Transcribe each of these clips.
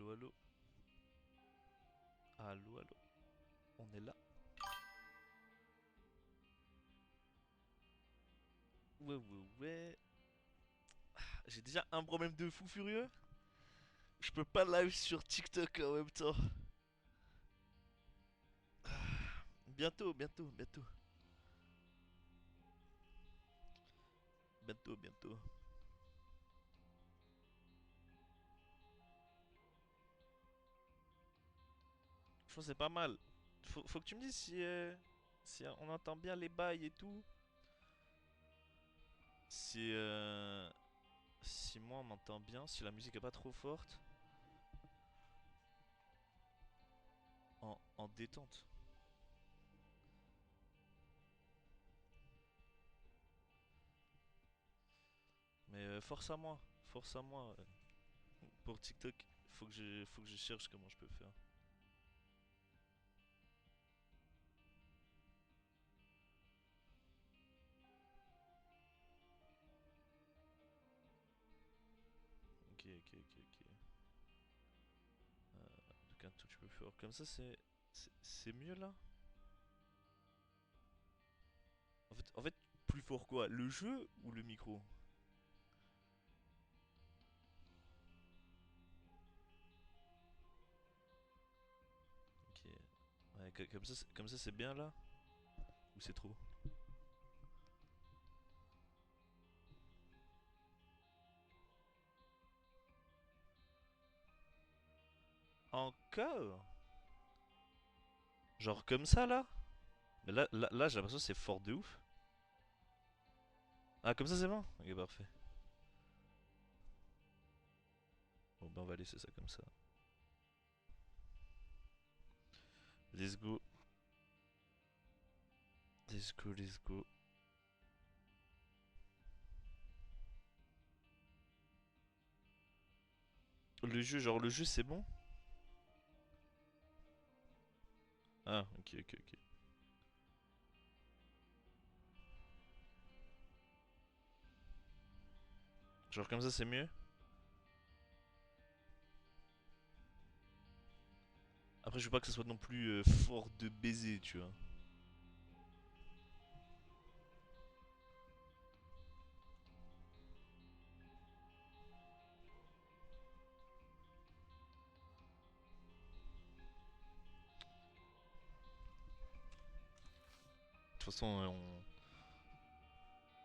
Allô, allô. Allô, allô. On est là. Ouais, ouais, ouais. J'ai déjà un problème de fou furieux. Je peux pas live sur TikTok en même temps. Bientôt, bientôt, bientôt. Bientôt, bientôt. Je pense que c'est pas mal. Faut que tu me dises si on entend bien les bails et tout. Si, si moi on m'entend bien, si la musique est pas trop forte. En détente. Mais force à moi. Force à moi. Pour TikTok, faut que je cherche comment je peux faire. Ok, ok, ok, ok. Donc un tout petit peu plus fort. Comme ça, c'est mieux là. En fait, plus fort quoi? Le jeu ou le micro? Ok. Ouais, comme ça c'est bien là? Ou c'est trop? Encore? Genre comme ça là? Mais là j'ai l'impression que c'est fort de ouf. Ah, comme ça c'est bon? Ok, parfait. Bon, ben on va laisser ça comme ça. Let's go. Let's go, let's go. Le jeu, genre le jeu c'est bon? Ah, ok, ok, ok. Genre comme ça c'est mieux? Après, je veux pas que ça soit non plus fort de baiser, tu vois. De toute façon,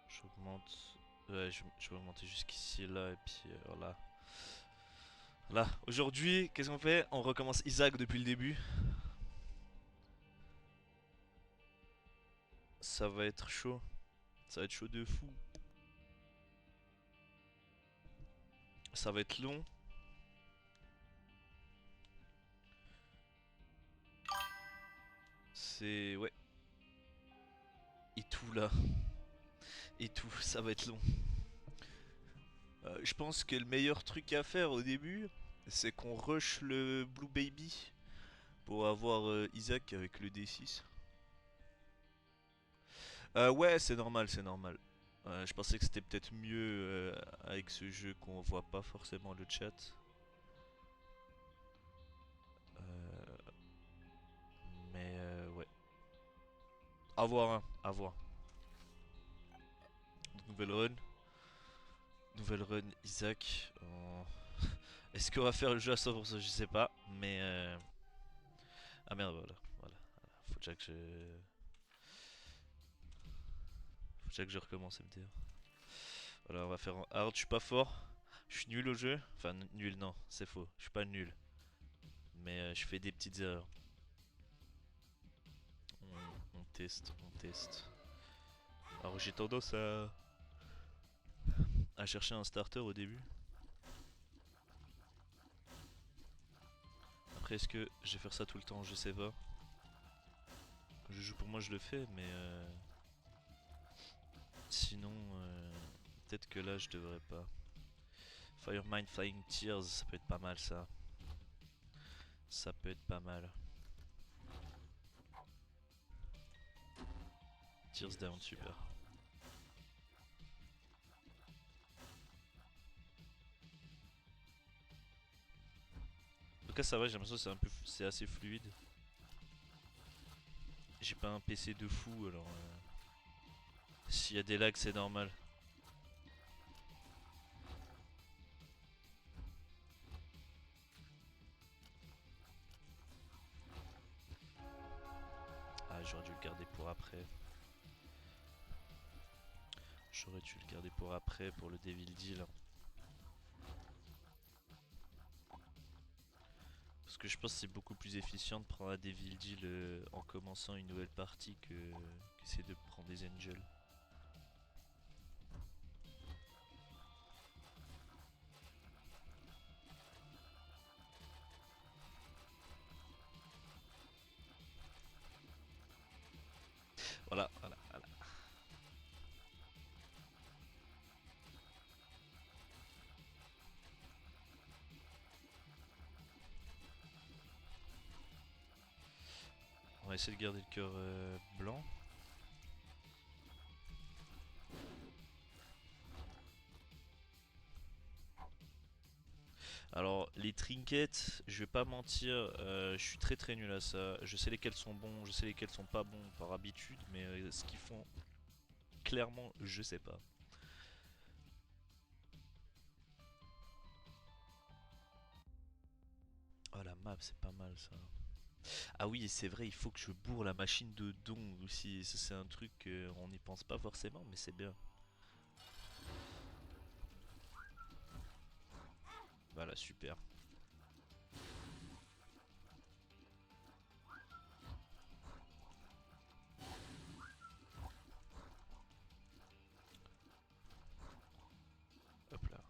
j'augmente. Ouais, je vais augmenter jusqu'ici, là, et puis voilà. Là, aujourd'hui, qu'est-ce qu'on fait? On recommence Isaac depuis le début. Ça va être chaud. Ça va être chaud de fou. Ça va être long. C'est. Ouais. Et tout là. Et tout, ça va être long. Je pense que le meilleur truc à faire au début, c'est qu'on rush le Blue Baby pour avoir Isaac avec le D6. Ouais, c'est normal, c'est normal. Je pensais que c'était peut-être mieux avec ce jeu qu'on voit pas forcément le chat. Euh, mais ouais. À voir, hein, à voir. Donc, nouvelle run. Nouvelle run Isaac. Est-ce qu'on va faire le jeu à 100%? Je sais pas. Mais. Ah merde, voilà. Voilà. Faut déjà que je. Faut déjà que je recommence MTR. Voilà, on va faire en hard. Je suis pas fort. Je suis nul au jeu. Enfin, nul, non, c'est faux. Je suis pas nul. Mais je fais des petites erreurs. On teste, on teste. Alors j'ai tendance à chercher un starter au début. Après, est-ce que je vais faire ça tout le temps? Je sais pas. Quand je joue pour moi, je le fais, mais sinon, peut-être que là, je devrais pas. Firemind Flying Tears, ça peut être pas mal ça. Ça peut être pas mal. Tears down, super. tout cas ça va, j'ai l'impression que c'est assez fluide. J'ai pas un PC de fou alors s'il y a des lags c'est normal. Ah j'aurais dû le garder pour après. J'aurais dû le garder pour après pour le Devil Deal. Parce que je pense que c'est beaucoup plus efficient de prendre un Devil Deal en commençant une nouvelle partie qu'essayer de prendre des Angels. Voilà, voilà, voilà. On va essayer de garder le cœur blanc. Alors les trinkets, je vais pas mentir, je suis très nul à ça. Je sais lesquels sont bons, je sais lesquels sont pas bons par habitude, mais ce qu'ils font, clairement, je sais pas. Oh la map, c'est pas mal ça. Ah oui, c'est vrai, il faut que je bourre la machine de don aussi. Ça c'est un truc on n'y pense pas forcément, mais c'est bien. Voilà, super. Hop là.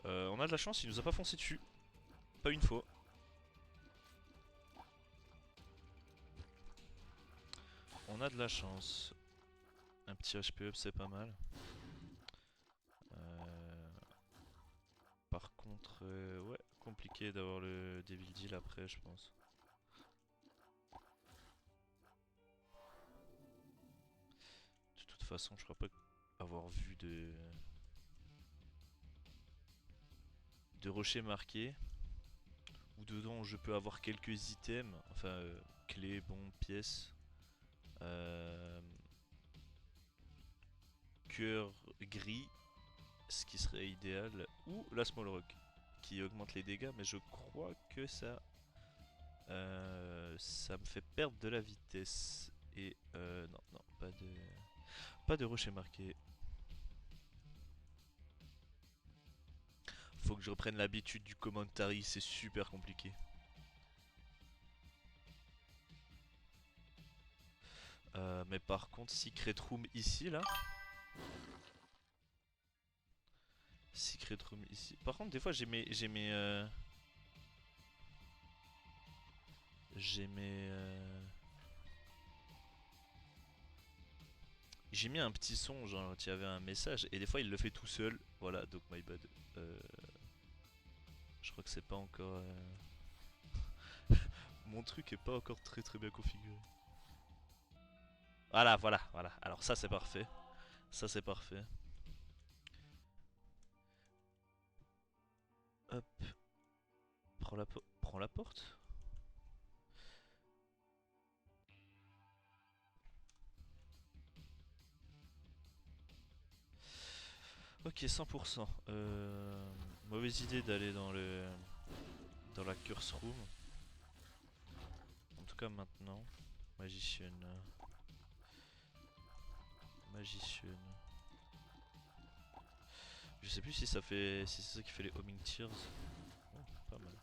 On a de la chance, il nous a pas foncé dessus. Pas une fois. On a de la chance. Un petit HP up, c'est pas mal. Euh, Par contre, ouais, compliqué d'avoir le Devil Deal après, je pense. De toute façon, je crois pas avoir vu de rocher marqué. Ou dedans, je peux avoir quelques items, enfin, clés, bombes, pièces. Euh, Cœur gris, ce qui serait idéal. Ou la Small Rock, qui augmente les dégâts, mais je crois que ça me fait perdre de la vitesse. Et non, non, pas de rocher marqué. Faut que je reprenne l'habitude du commentary, c'est super compliqué. Mais par contre, Secret Room ici, là. Secret Room ici. Par contre, des fois, j'ai mis un petit son, genre, il y avait un message, et des fois, il le fait tout seul. Voilà, donc my bad. Euh, je crois que c'est pas encore. Mon truc est pas encore très bien configuré. Voilà, voilà, voilà. Alors, ça, c'est parfait. Ça, c'est parfait. Hop. Prends la porte. Ok, 100%. Mauvaise idée d'aller dans la curse room. En tout cas maintenant. Magician. Magician. Je sais plus si ça fait. Si c'est ça qui fait les homing tears. Oh, pas mal.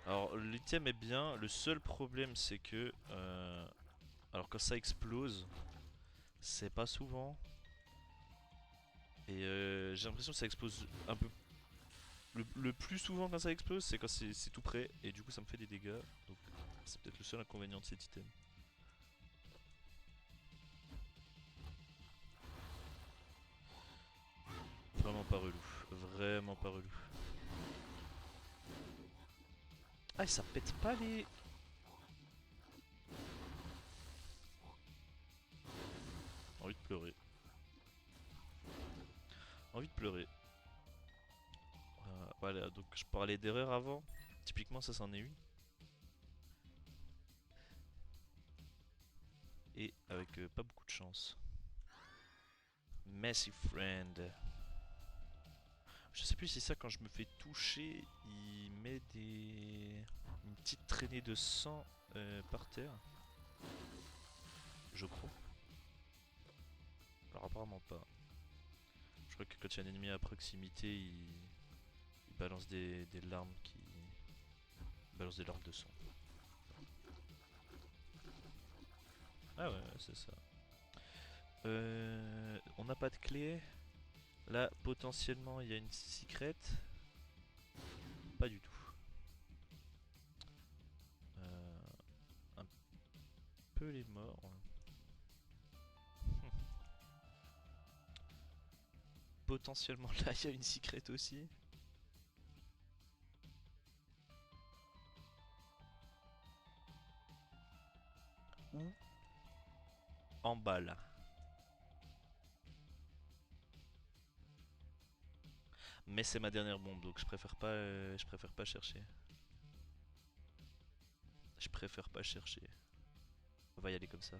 Alors l'item est bien. Le seul problème c'est que. Alors quand ça explose, c'est pas souvent. Et j'ai l'impression que ça explose un peu. Le plus souvent quand ça explose, c'est quand c'est tout près. Et du coup ça me fait des dégâts. Donc c'est peut-être le seul inconvénient de cet item. Vraiment pas relou. Vraiment pas relou. Ah, et ça pète pas les. Envie de pleurer. Envie de pleurer. Voilà, donc je parlais d'erreur avant. Typiquement, ça c'en est une. Et avec pas beaucoup de chance. Messy Friend. Je sais plus si ça, quand je me fais toucher, il met une petite traînée de sang par terre. Je crois. Alors apparemment pas. Je crois que quand il y a un ennemi à proximité, il balance des larmes qui... Il balance des larmes de sang. Ah ouais, c'est ça. On n'a pas de clé. Là, potentiellement, il y a une secret. Pas du tout. Un peu les morts. Potentiellement, là, il y a une secret aussi. Ou en balle. Mais c'est ma dernière bombe, donc je préfère pas chercher. Je préfère pas chercher. On va y aller comme ça.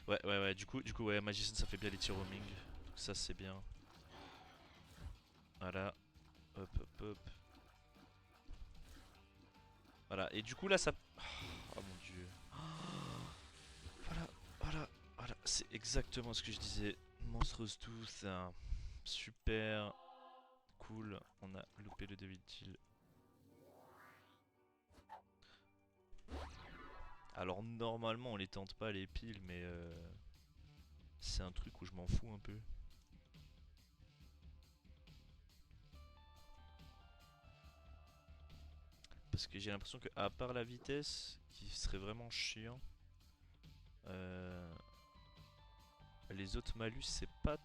Ouais, du coup, ouais, Magician ça fait bien les tirs roaming. Donc ça c'est bien. Voilà. Hop, hop, hop. Voilà, et du coup là ça... Oh mon dieu. Voilà, voilà. C'est exactement ce que je disais. Monstrous Tooth, super cool. On a loupé le Devil Deal. Alors normalement on les tente pas les piles, mais c'est un truc où je m'en fous un peu. Parce que j'ai l'impression que à part la vitesse, qui serait vraiment chiant, euh, les autres malus c'est pas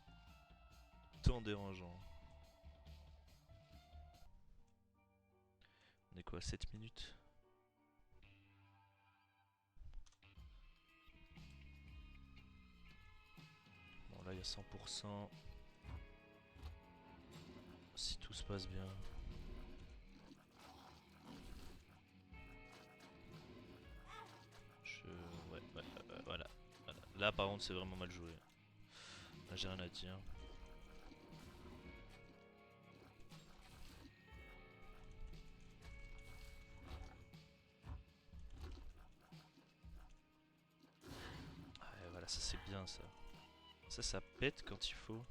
tant dérangeant. On est quoi, 7 minutes? Bon là il y a 100%. Si tout se passe bien. Je... voilà. Là par contre c'est vraiment mal joué. Là j'ai rien à dire. Ouais, voilà, ça c'est bien ça. Ça pète quand il faut.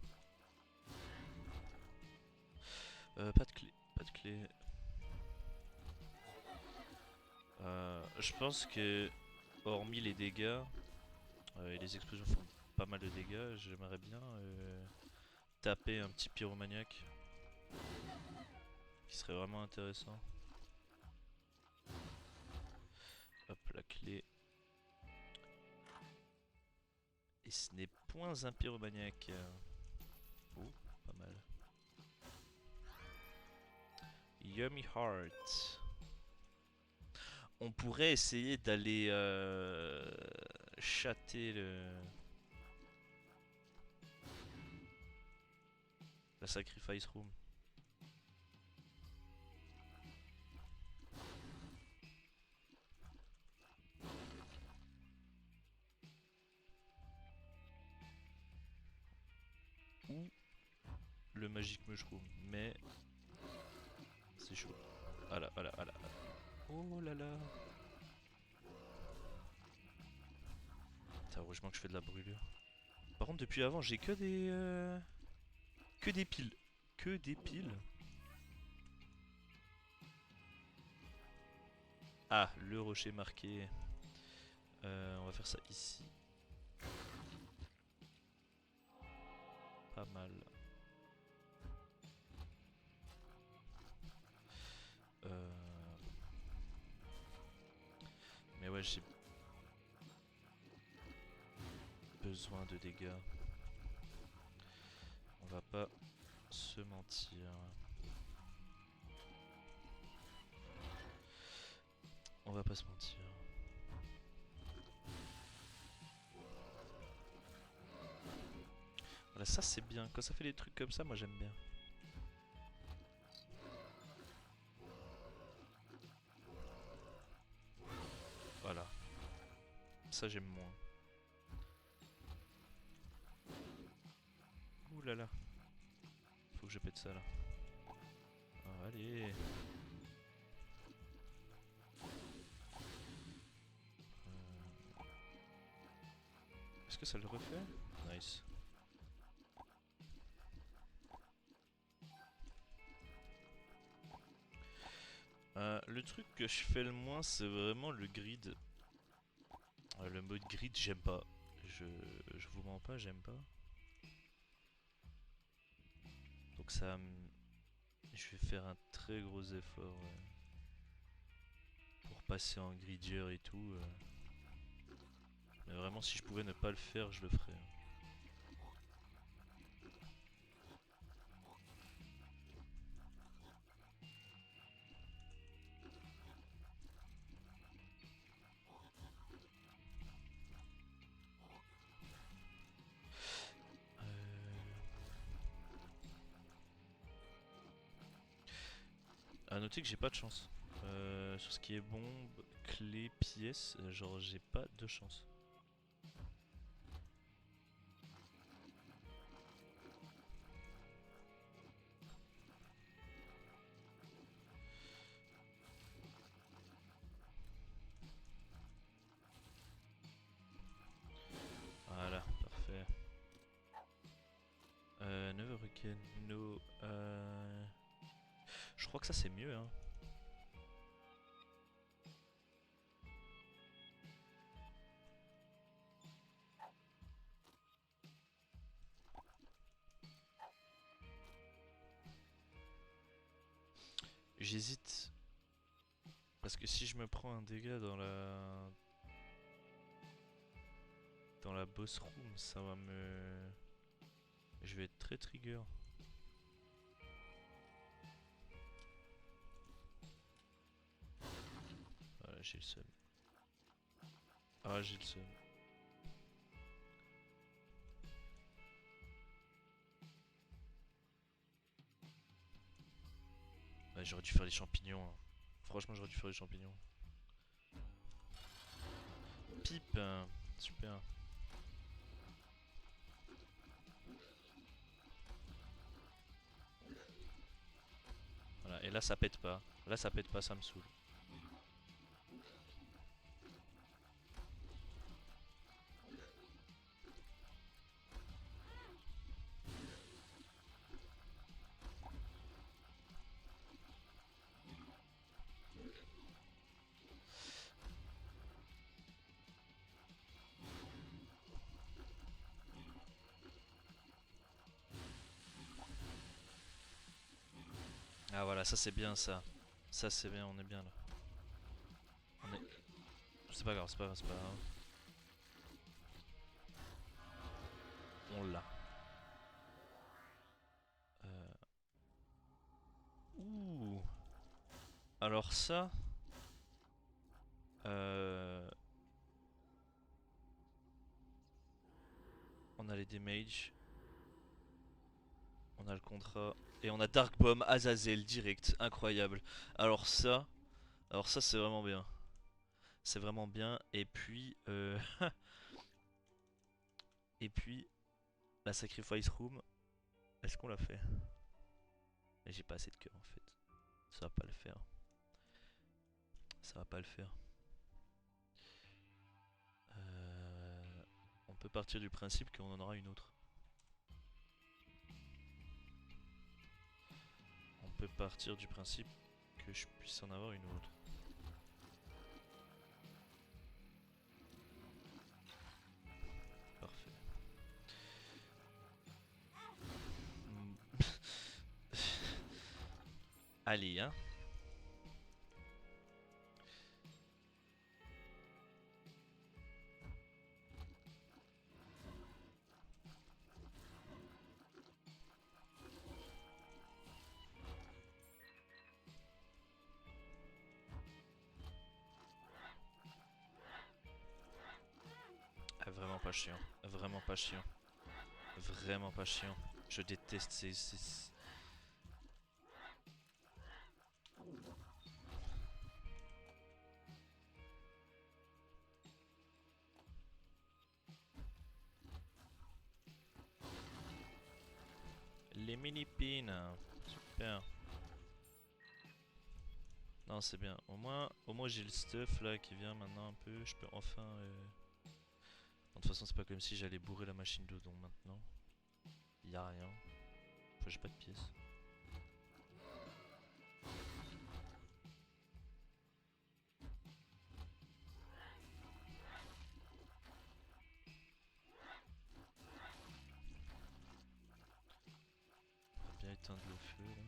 Pas de clé, pas de clé. Je pense que, hormis les dégâts, et les explosions font pas mal de dégâts, j'aimerais bien taper un petit pyromaniaque. Qui serait vraiment intéressant. Hop, la clé. Et ce n'est point un pyromaniaque. Oh, pas mal. Yummy Heart. On pourrait essayer d'aller chatter la Sacrifice Room. Ou le Magic Mushroom. Mais c'est chaud. Voilà. Oh là là. Putain, heureusement que je fais de la brûlure. Par contre, depuis avant, j'ai que des... que des piles. Que des piles. Ah, le rocher marqué. On va faire ça ici. Pas mal. Mais ouais, j'ai besoin de dégâts. On va pas se mentir. On va pas se mentir. Voilà, ça c'est bien. Quand ça fait des trucs comme ça, moi j'aime bien. Voilà. Ça j'aime moins. Ouh là là. Faut que je pète ça là. Ah, allez. Est-ce que ça le refait? Nice. Le truc que je fais le moins, c'est vraiment le grid. Le mode grid, j'aime pas. Je vous mens pas, j'aime pas. Donc je vais faire un très gros effort pour passer en gridier et tout. Mais vraiment, si je pouvais ne pas le faire, je le ferais. À noter que j'ai pas de chance. Sur ce qui est bombe, clé, pièce, genre j'ai pas de chance. Voilà, parfait. Never again, no. Je crois que ça c'est mieux, hein. J'hésite. Parce que si je me prends un dégât dans la boss room, ça va me... Je vais être très trigger. Voilà, j'ai le seum. Ah, j'ai le seum. Ouais, j'aurais dû faire les champignons, hein. Franchement, j'aurais dû faire les champignons. Pipe, super. Voilà, et là ça pète pas. Là ça pète pas, ça me saoule. Ah voilà, ça c'est bien ça. Ça c'est bien, on est bien là. On est... C'est pas grave, c'est pas grave, c'est pas grave. On l'a. Euh... Ouh. Alors ça... Euh... On a les damages. On a le contrat. Et on a Dark Bomb, Azazel, direct. Incroyable. Alors ça... Alors ça c'est vraiment bien. C'est vraiment bien. Et puis... Et puis... La Sacrifice Room. Est-ce qu'on l'a fait? J'ai pas assez de cœur en fait. Ça va pas le faire. Ça va pas le faire. On peut partir du principe qu'on en aura une autre. On peut partir du principe que je puisse en avoir une autre. Parfait. Allez, hein. Ah, vraiment pas chiant. Vraiment pas chiant. Vraiment pas chiant. Je déteste les mini pins. Super. Non, c'est bien. Au moins j'ai le stuff là qui vient maintenant un peu. Je peux enfin. De toute façon, c'est pas comme si j'allais bourrer la machine dedans maintenant. Y a rien. Enfin, j'ai pas de pièces. On va bien éteindre le feu là.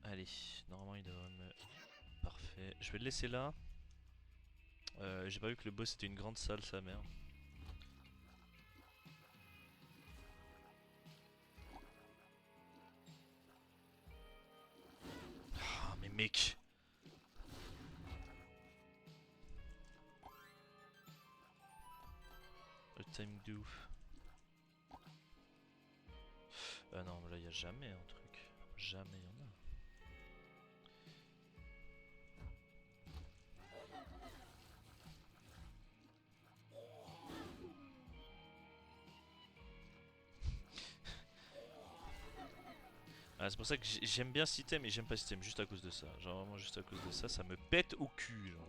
Allez, normalement il devrait me. Parfait. Je vais le laisser là. J'ai pas vu que le boss était une grande salle, sa mère. Ah, mais mec! Le time de ouf. Ah non, mais là y a jamais un truc. Jamais y en a. Ah, c'est pour ça que j'aime bien ce item et j'aime pas ce item juste à cause de ça. Genre vraiment juste à cause de ça, ça me pète au cul. Genre.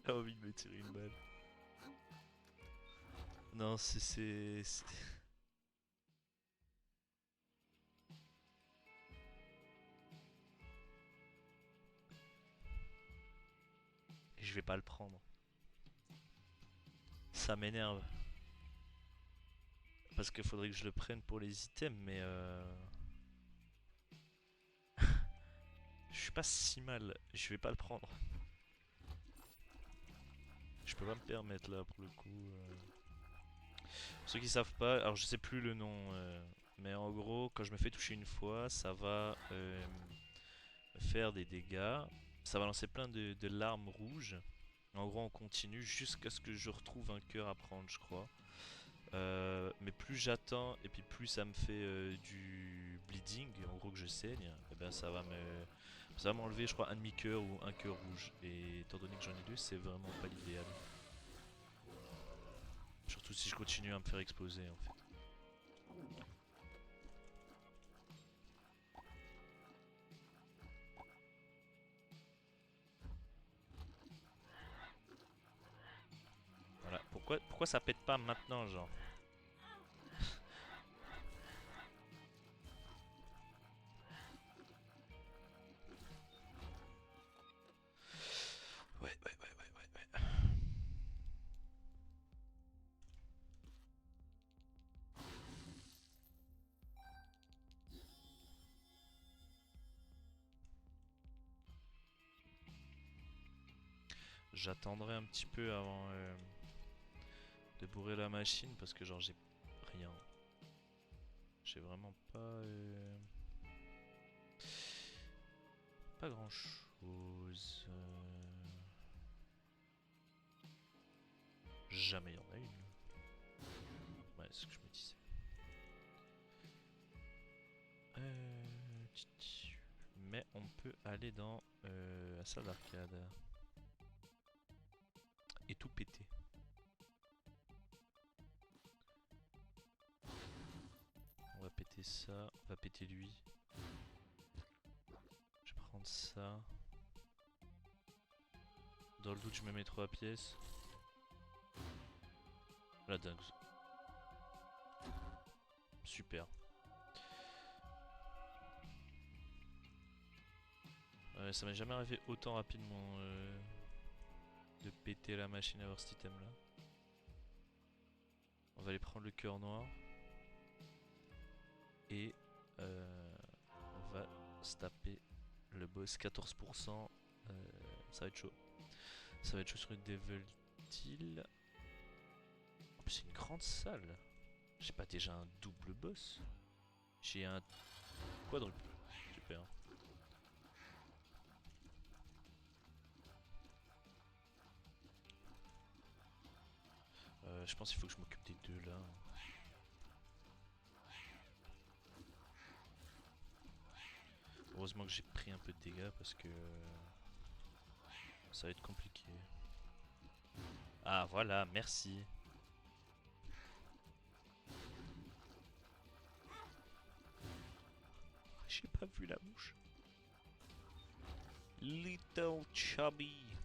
J'ai envie de me tirer une balle. Non, je vais pas le prendre. Ça m'énerve. Parce qu'il faudrait que je le prenne pour les items, mais je suis pas si mal. Je vais pas le prendre. Je peux pas me permettre là pour le coup. Pour ceux qui savent pas, alors je sais plus le nom, mais en gros, quand je me fais toucher une fois, ça va faire des dégâts. Ça va lancer plein de larmes rouges. En gros, on continue jusqu'à ce que je retrouve un cœur à prendre, je crois. Mais plus j'attends et puis plus ça me fait du bleeding, en gros que je saigne, et ben ça va m'enlever, je crois, un demi-cœur ou un cœur rouge. Et étant donné que j'en ai deux, c'est vraiment pas l'idéal. Surtout si je continue à me faire exploser en fait. Voilà. Pourquoi ça pète pas maintenant, genre? Ouais. J'attendrai un petit peu avant de bourrer la machine parce que genre j'ai rien. J'ai vraiment pas pas grand chose. Jamais y en a une. Ouais, c'est ce que je me disais. Mais on peut aller dans la salle d'arcade et tout péter. On va péter ça, on va péter lui. Je vais prendre ça. Dans le doute, je me mets 3 pièces. La dingue. Super. Ça m'est jamais arrivé autant rapidement de péter la machine à avoir cet item là. On va aller prendre le cœur noir. Et on va se taper le boss 14%. Ça va être chaud. Ça va être chaud sur une Devil Deal. En plus c'est une grande salle. J'ai pas déjà un double boss. J'ai un quadruple. Super. Je pense qu'il faut que je m'occupe des deux là. Heureusement que j'ai pris un peu de dégâts parce que ça va être compliqué. Ah voilà, merci. J'ai pas vu la mouche. Little chubby.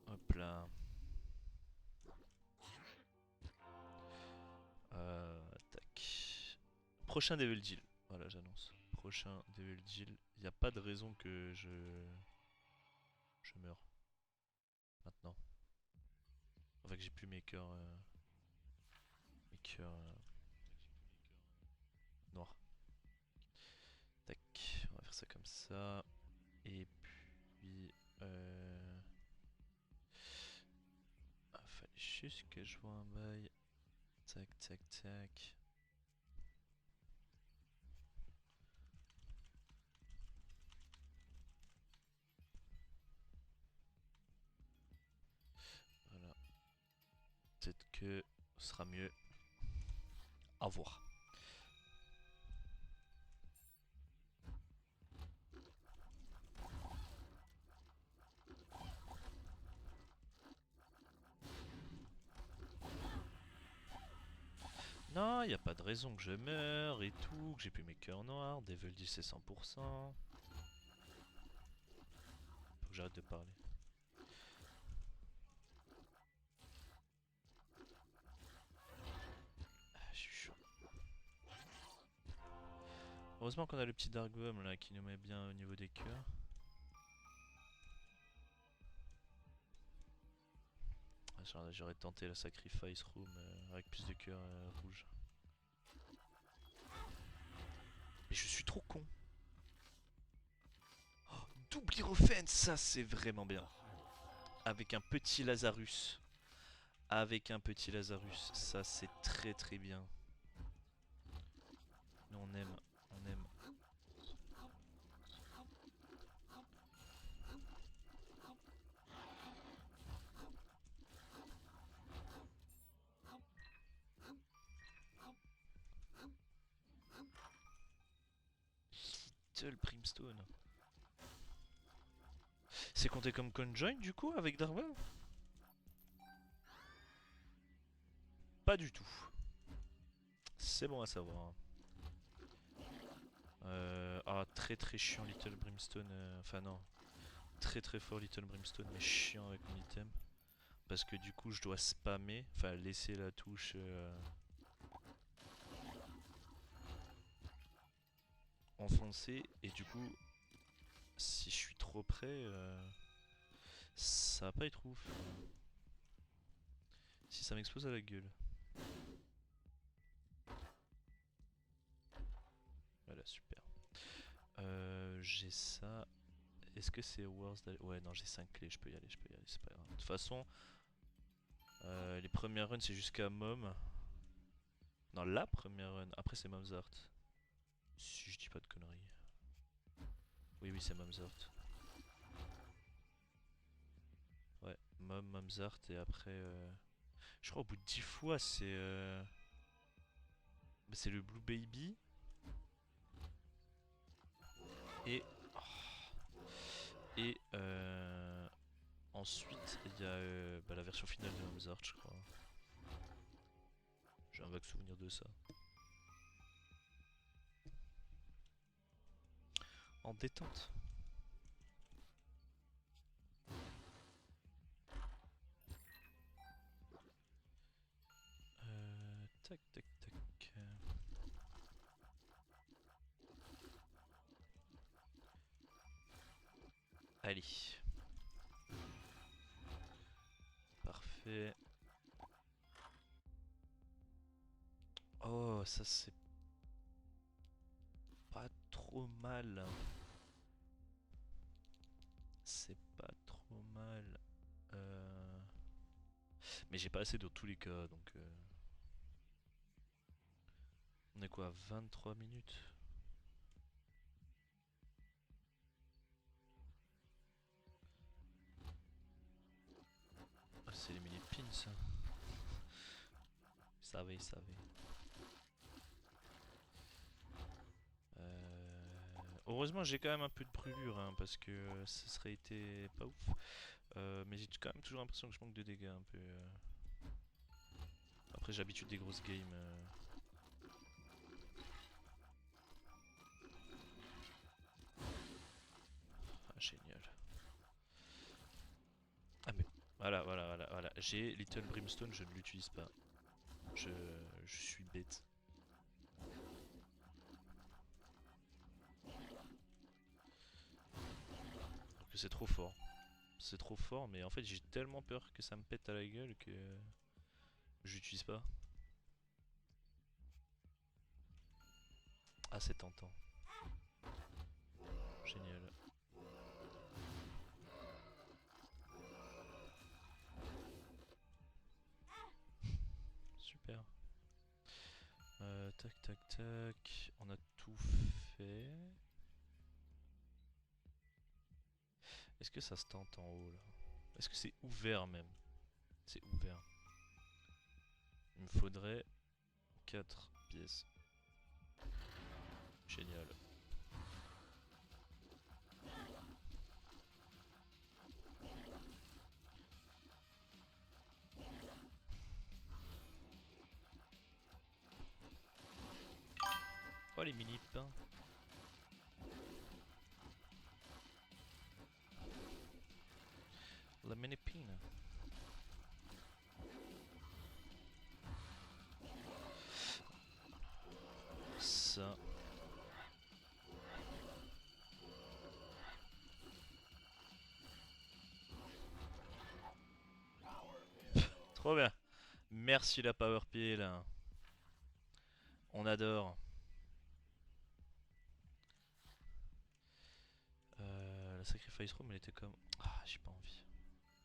Hop là. Tac. Prochain Devil Deal. Voilà, j'annonce. Prochain Devil Deal. Il n'y a pas de raison que je meure. Maintenant. Enfin que j'ai plus mes cœurs. Mes cœurs noirs. Tac. On va faire ça comme ça. Et puis. Ah, fallait juste que je vois un bail. Tac, tac, tac. Voilà. Peut-être que ce sera mieux. À voir. Non, y a pas de raison que je meure et tout, que j'ai plus mes cœurs noirs. Devil 10 c'est 100%. Faut que j'arrête de parler. Ah, je suis chaud. Heureusement qu'on a le petit Dark Bomb là qui nous met bien au niveau des cœurs. J'aurais tenté la Sacrifice Room avec plus de cœurs rouges. Mais je suis trop con. Oh, double Hierophant, ça c'est vraiment bien. Avec un petit Lazarus. Avec un petit Lazarus, ça c'est très très bien. Nous on aime, on aime. Little Brimstone. C'est compté comme conjoint du coup avec Darwin? Pas du tout. C'est bon à savoir. Ah, très très chiant Little Brimstone. Enfin non, très très fort Little Brimstone, mais chiant avec mon item. Parce que du coup je dois spammer, enfin laisser la touche enfoncée. Et du coup, si je suis trop près, ça va pas être ouf. Si ça m'explose à la gueule. Voilà, super. J'ai ça. Est-ce que c'est worth d'aller... Ouais, non, j'ai 5 clés, je peux y aller, c'est pas grave. De toute façon, les premières runs c'est jusqu'à Mom. Non, la première run. Après, c'est Mom's Heart. Si je dis pas de conneries. Oui, oui, c'est Mom's Heart. Ouais, Mom's Heart, et après. Je crois au bout de 10 fois, c'est le Blue Baby. Et. Et. Ensuite, il y a la version finale de Mom's Heart, je crois. J'ai un vague souvenir de ça. En détente. Tac, tac, tac. Allez. fait. Oh, ça c'est pas trop mal. C'est pas trop mal. Mais j'ai pas assez dans tous les cas, donc... On est quoi, 23 minutes? Ah, c'est les mini pins ça. Il savait, il savait. Heureusement j'ai quand même un peu de brûlure hein, parce que ce serait été pas ouf. Mais j'ai quand même toujours l'impression que je manque de dégâts un peu. Après j'ai l'habitude des grosses games. Ah, génial. Ah mais voilà. J'ai Little Brimstone, je ne l'utilise pas. Je suis bête. Alors que c'est trop fort. C'est trop fort, mais en fait j'ai tellement peur que ça me pète à la gueule que j'utilise pas. Ah c'est tentant. Génial. Super. Tac. On a tout fait. Est-ce que ça se tente en haut là? Est-ce que c'est ouvert même? C'est ouvert. Il me faudrait 4 pièces. Génial. Oh les mini pains. La mini pin. Ça. Trop bien. Merci la power pile. On adore. La sacrifice room elle était comme... Ah j'ai pas envie.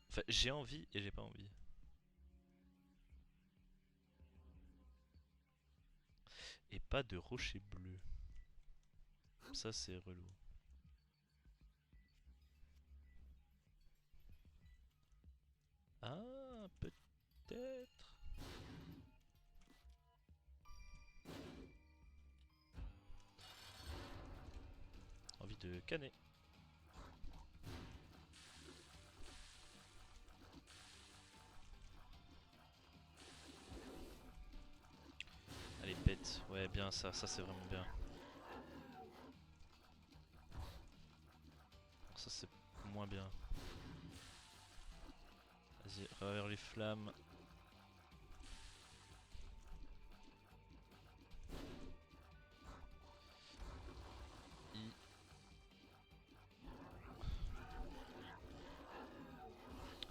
Enfin j'ai envie et j'ai pas envie. Et pas de rocher bleu. Ça c'est relou. Ah peut-être. Envie de canner. Allez pète. Ouais bien ça c'est vraiment bien. Ça c'est moins bien. Vas-y, vers les flammes.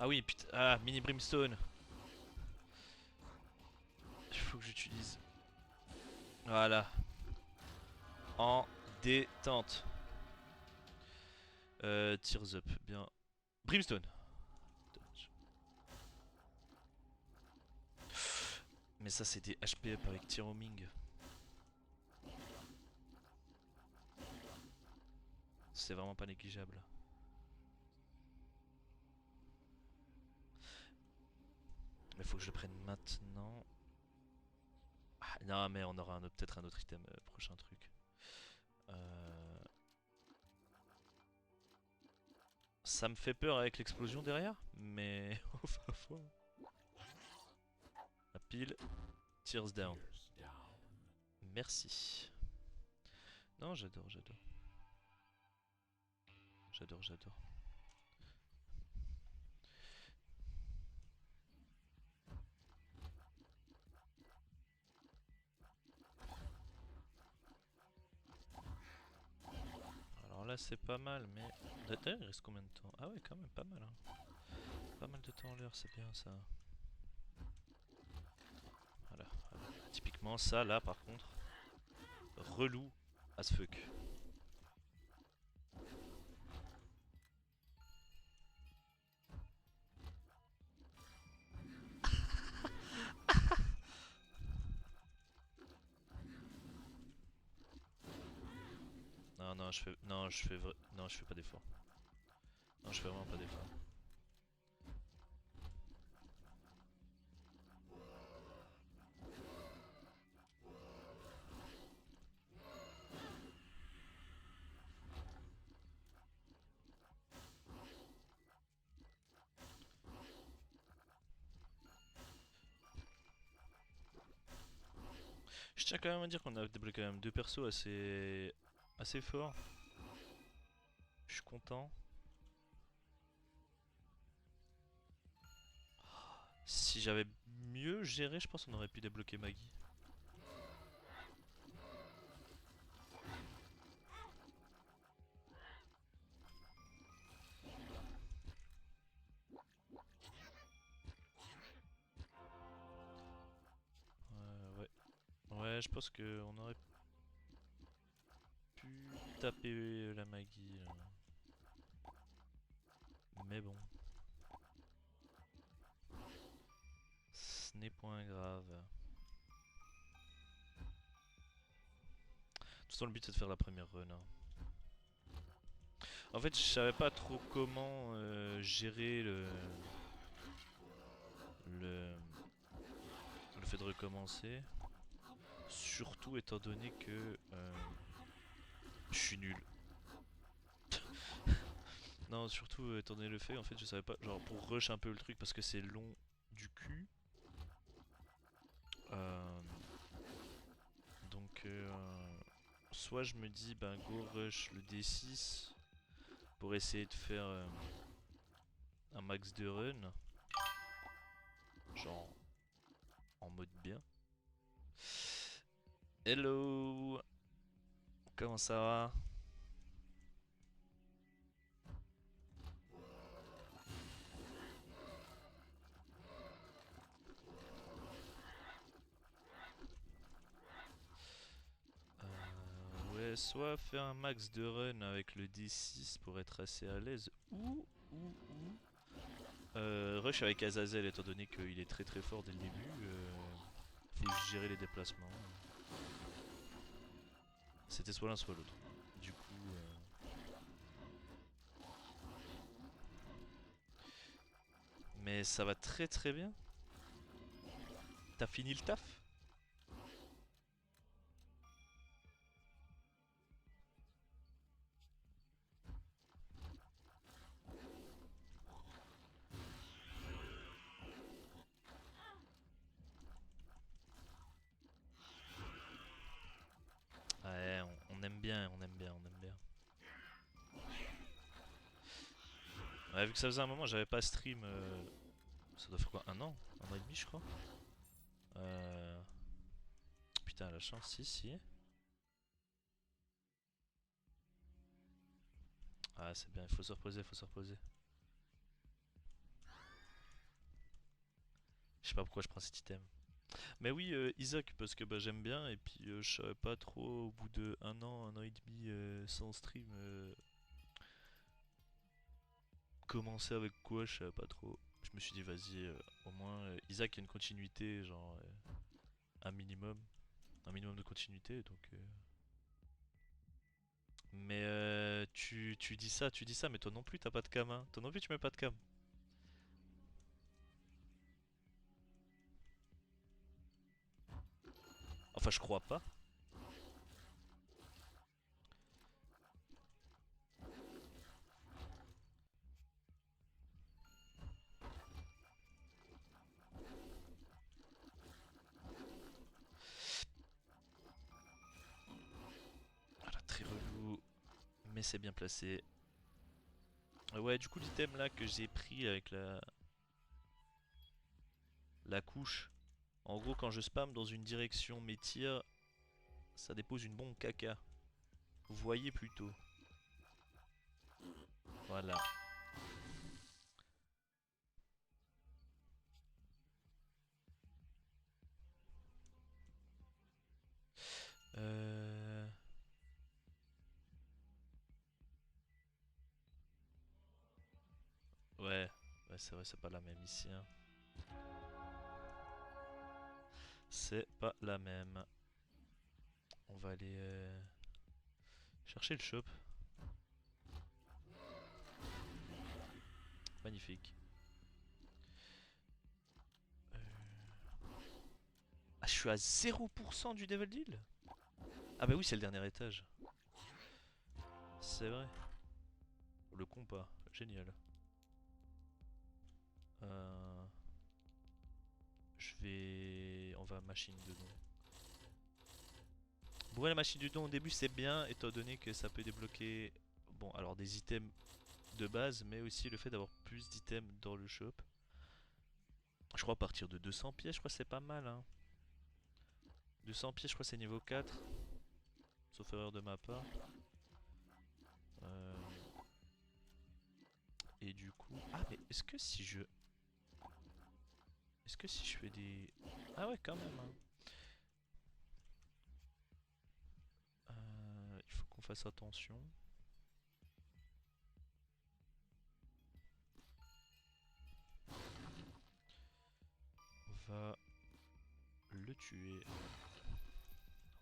Ah oui, putain, ah, mini brimstone. Il faut que j'utilise. Voilà. En détente. Tears up, bien. Brimstone. Mais ça, c'est des HP up avec tir homing. C'est vraiment pas négligeable. Mais faut que je le prenne maintenant. Ah, non, mais on aura peut-être un autre item, prochain truc. Ça me fait peur avec l'explosion derrière, mais au fin fond. La pile. Tears down. Merci. Non, j'adore. J'adore. Alors là c'est pas mal mais... D'ailleurs il reste combien de temps? Ah ouais quand même pas mal hein. Pas mal de temps en l'heure, c'est bien ça. Typiquement ça là par contre, relou as fuck. Non non je fais non non je fais pas d'effort. Non je fais vraiment pas d'effort. Je tiens quand même à dire qu'on a débloqué quand même deux persos assez forts. Je suis content. Si j'avais mieux géré, je pense qu'on aurait pu débloquer Maggie. Ouais. Ouais, je pense qu'on aurait pu taper la Maggie. Mais bon. Ce n'est point grave. De toute façon, le but c'est de faire la première run, hein. En fait, je savais pas trop comment gérer le, le fait de recommencer. Surtout étant donné que je suis nul. Non, surtout étant donné le fait, en fait, je savais pas, genre pour rush un peu le truc parce que c'est long du cul. Euh, donc, soit je me dis, ben go rush le D6 pour essayer de faire un max de run, genre en mode bien. Hello, comment ça va? Ouais, soit faire un max de run avec le D6 pour être assez à l'aise, ou rush avec Azazel étant donné qu'il est très très fort dès le début. Faut gérer les déplacements. C'était soit l'un soit l'autre. Du coup, mais ça va très très bien. T'as fini le taf? Ouais, on aime bien, on aime bien, on aime bien. Ouais, vu que ça faisait un moment, j'avais pas stream. Ça doit faire quoi? Un an? Un an et demi, je crois. Euh... Putain, la chance, si, si. Ah, c'est bien, il faut se reposer, il faut se reposer. Je sais pas pourquoi je prends cet item. Mais oui, Isaac, parce que bah, j'aime bien, et puis je savais pas trop, au bout de un an et demi sans stream, commencer avec quoi, je savais pas trop. Je me suis dit, vas-y, au moins, Isaac, il y a une continuité, genre, un minimum. Un minimum de continuité, donc... Mais tu dis ça, mais toi non plus, t'as pas de cam, hein. Toi non plus, tu mets pas de cam. Enfin, je crois pas. Voilà, très relou, mais c'est bien placé. Ouais, du coup, l'item là que j'ai pris avec la couche, en gros, quand je spam dans une direction mes tirs, ça dépose une bombe caca. Vous voyez plutôt. Voilà. c'est vrai, c'est pas la même ici. Hein. C'est pas la même. On va aller chercher le shop. Magnifique. Ah, je suis à 0% du Devil Deal. Ah bah oui, c'est le dernier étage. C'est vrai. Le compas, génial. Euh... Je vais... On va machine de don. Bourrer la machine du don au début c'est bien, étant donné que ça peut débloquer... Bon, alors des items de base, mais aussi le fait d'avoir plus d'items dans le shop. Je crois à partir de 200 pièces, je crois que c'est pas mal. Hein. 200 pièces, je crois que c'est niveau 4. Sauf erreur de ma part. Euh... Et du coup... Ah mais est-ce que si je... Est-ce que si je fais des... Ah ouais quand même. Hein. Il faut qu'on fasse attention. On va le tuer.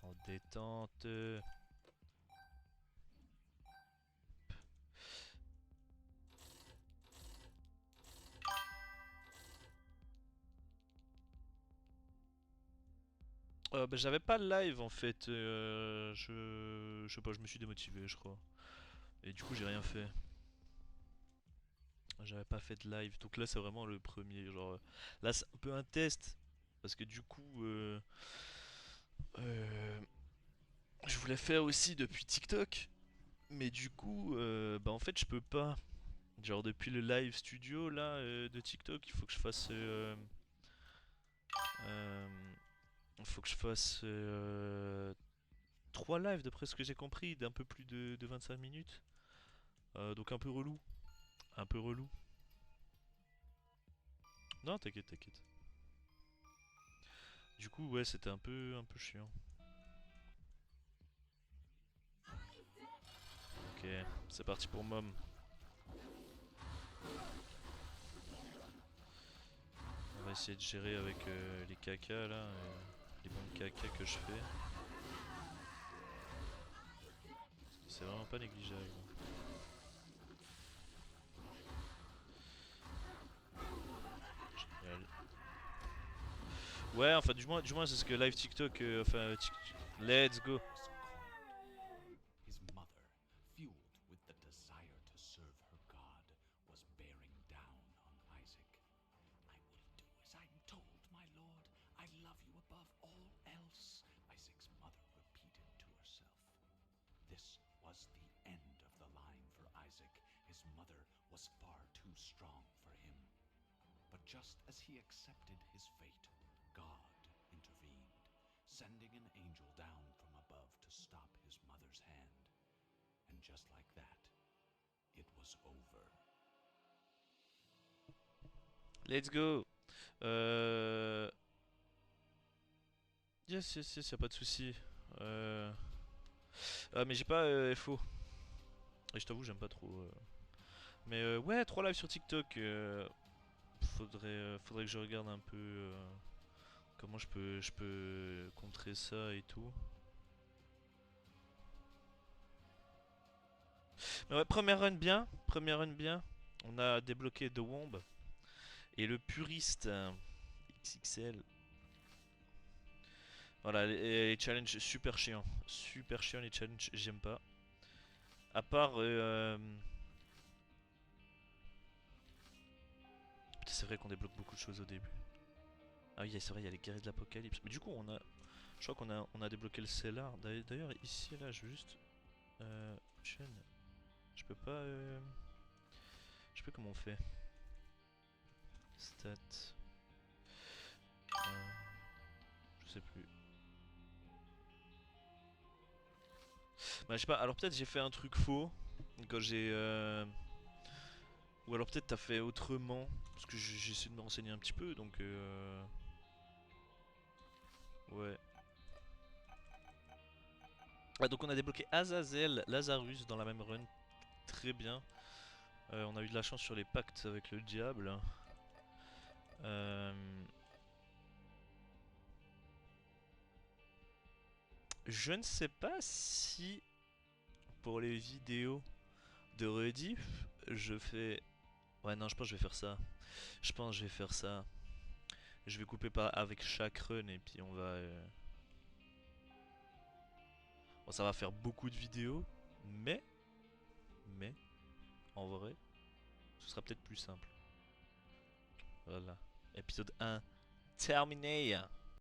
En détente. Bah, j'avais pas le live en fait. Je sais pas, je me suis démotivé, je crois. Et du coup, j'ai rien fait. J'avais pas fait de live. Donc là, c'est vraiment le premier. Genre, là, c'est un peu un test. Parce que du coup, euh, je voulais faire aussi depuis TikTok. Mais du coup, bah en fait, je peux pas. Genre, depuis le live studio là de TikTok, il faut que je fasse. Euh, il faut que je fasse 3 lives d'après ce que j'ai compris, d'un peu plus de 25 minutes. Donc un peu relou. Un peu relou. Non, t'inquiète, t'inquiète. Du coup, ouais, c'était un peu chiant. Ok, c'est parti pour Mom. On va essayer de gérer avec les caca là, les bons caca que je fais. C'est vraiment pas négligeable. Génial. Ouais, enfin, du moins c'est ce que live TikTok. Let's go. His mother, fueled with the desire to serve her God, was bearing down on Isaac. I will do as I'm told, my lord. I love you above all else, Isaac's mother repeated to herself. This was the end of the line for Isaac. His mother was far too strong for him. But just as he accepted his fate, God intervened, sending an angel down from above to stop his mother's hand. And just like that, it was over. Let's go. Euh... Yes, yes, yes, y'a pas de souci. Ah, mais j'ai pas FO. Et je t'avoue, j'aime pas trop. Mais ouais, 3 lives sur TikTok. Faudrait que je regarde un peu comment je peux contrer ça et tout. Mais ouais, première run bien. Première run bien. On a débloqué The Womb. Et le puriste XXL. Voilà, les challenges super chiants. Super chiants les challenges, j'aime pas. À part. Putain, c'est vrai qu'on débloque beaucoup de choses au début. Ah oui, c'est vrai, il y a les guerriers de l'apocalypse. Mais du coup, je crois on a débloqué le cellar. D'ailleurs, ici, là, je veux juste. Chaîne. Je peux pas. Je sais pas comment on fait. Stats. Je sais plus. Bah, je sais pas. Alors peut-être j'ai fait un truc faux quand j'ai. Ou alors peut-être t'as fait autrement. Parce que j'ai essayé de me renseigner un petit peu, donc. Ouais. Ah, donc on a débloqué Azazel, Lazarus dans la même run. Très bien. On a eu de la chance sur les pactes avec le diable. Je ne sais pas si pour les vidéos de rediff, je fais... Ouais non, je pense que je vais faire ça. Je pense que je vais faire ça. Je vais couper avec chaque run et puis on va... Bon, ça va faire beaucoup de vidéos, mais... Mais, en vrai, ce sera peut-être plus simple. Voilà. Épisode 1 terminé.